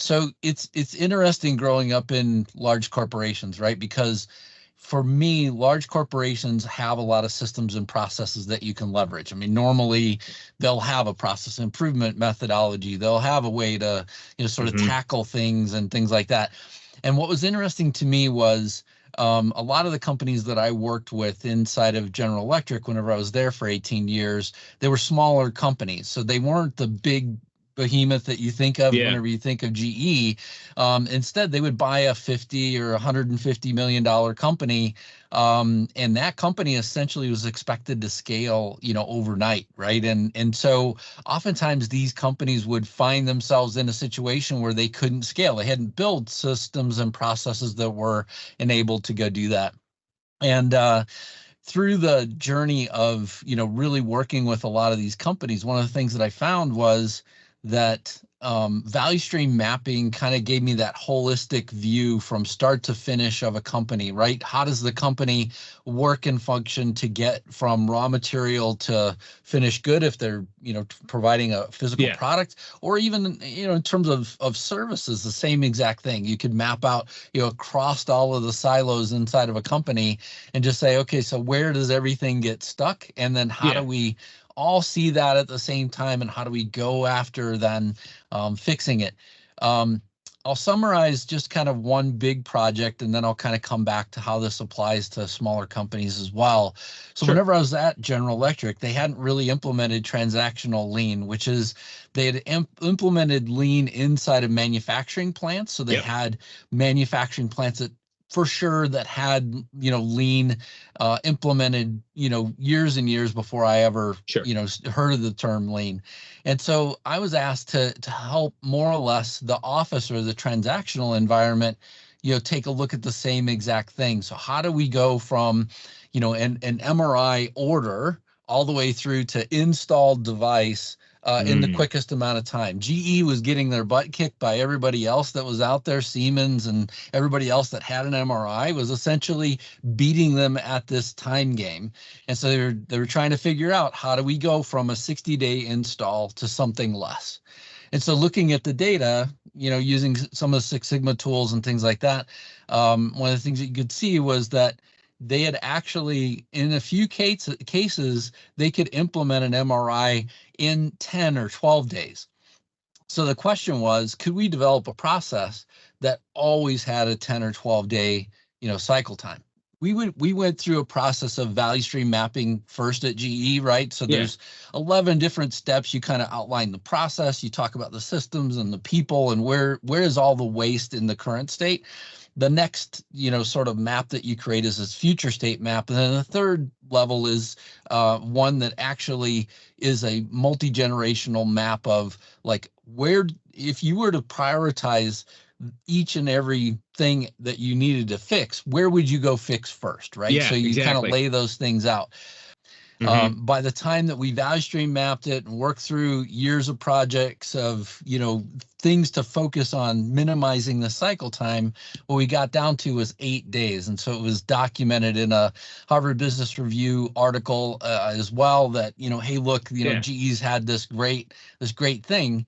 So it's interesting growing up in large corporations, right? Because for me, large corporations have a lot of systems and processes that you can leverage. I mean, normally they'll have a process improvement methodology. They'll have a way to, sort of tackle things and things like that. And what was interesting to me was a lot of the companies that I worked with inside of General Electric, whenever I was there for 18 years, they were smaller companies. So they weren't the big behemoth that you think of whenever you think of GE. Instead, they would buy a 50 or $150 million company. And that company essentially was expected to scale, overnight, right? And so oftentimes these companies would find themselves in a situation where they couldn't scale. They hadn't built systems and processes that were enabled to go do that. And through the journey of, really working with a lot of these companies, one of the things that I found was that value stream mapping kind of gave me that holistic view from start to finish of a company, right? How does the company work and function to get from raw material to finished good if they're, providing a physical product, or even, in terms of services, the same exact thing. You could map out, across all of the silos inside of a company and just say, okay, so where does everything get stuck? And then how do we all see that at the same time, and how do we go after then fixing it? I'll summarize just kind of one big project, and then I'll kind of come back to how this applies to smaller companies as well. So whenever I was at General Electric, they hadn't really implemented transactional lean, which is they had implemented lean inside of manufacturing plants. So they had manufacturing plants that for sure that had, lean implemented, years and years before I ever, heard of the term lean. And so I was asked to help more or less the office or the transactional environment, take a look at the same exact thing. So how do we go from, an MRI order all the way through to installed device in the quickest amount of time? GE was getting their butt kicked by everybody else that was out there. Siemens and everybody else that had an MRI was essentially beating them at this time game. And so they were trying to figure out, how do we go from a 60-day install to something less? And so looking at the data, using some of the Six Sigma tools and things like that, one of the things that you could see was that they had actually, in a few cases, they could implement an MRI in 10 or 12 days. So the question was, could we develop a process that always had a 10 or 12 day, cycle time? We went through a process of value stream mapping first at GE, right? So there's 11 different steps. You kind of outline the process. You talk about the systems and the people and where is all the waste in the current state. The next, sort of map that you create is this future state map. And then the third level is one that actually is a multi-generational map of like where, if you were to prioritize each and every thing that you needed to fix, where would you go fix first, right? Yeah, so you kind of lay those things out. By the time that we value stream mapped it and worked through years of projects of, things to focus on minimizing the cycle time, what we got down to was 8 days. And so it was documented in a Harvard Business Review article as well that, hey, look, GE's had this great thing.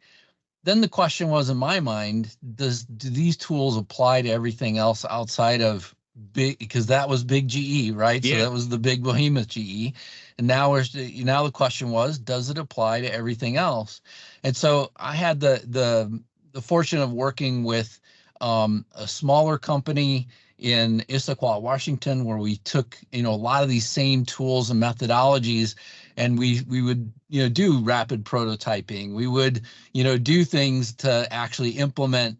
Then the question was in my mind, do these tools apply to everything else outside of big, because that was big GE, right? So that was the big behemoth GE. And now the question was, does it apply to everything else? And so I had the fortune of working with a smaller company in Issaquah, Washington, where we took, a lot of these same tools and methodologies, and we would, do rapid prototyping. We would, do things to actually implement,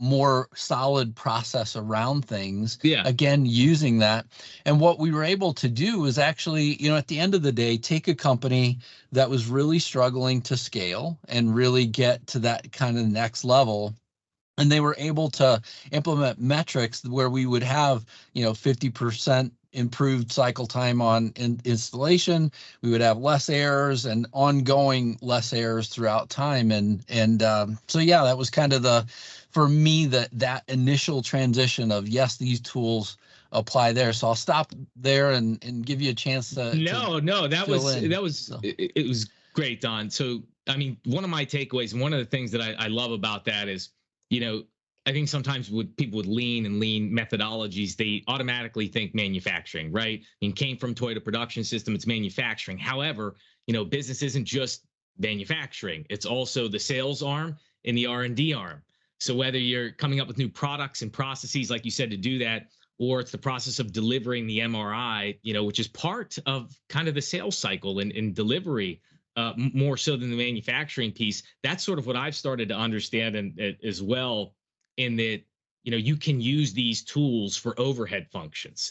more solid process around things, again, using that. And what we were able to do is actually, at the end of the day, take a company that was really struggling to scale and really get to that kind of next level. And they were able to implement metrics where we would have, 50% improved cycle time on installation. We would have less errors and ongoing less errors throughout time. So yeah, that was kind of for me, that initial transition of, yes, these tools apply there. So I'll stop there and give you a chance to. It was great, Don. So, I mean, one of my takeaways, and one of the things that I love about that is you know, I think sometimes with people with lean and lean methodologies, they automatically think manufacturing, right? And came from Toyota production system, it's manufacturing. However, business isn't just manufacturing; it's also the sales arm and the R&D arm. So whether you're coming up with new products and processes, like you said, to do that, or it's the process of delivering the MRI, which is part of kind of the sales cycle and delivery, more so than the manufacturing piece. That's sort of what I've started to understand, and as well, in that you can use these tools for overhead functions.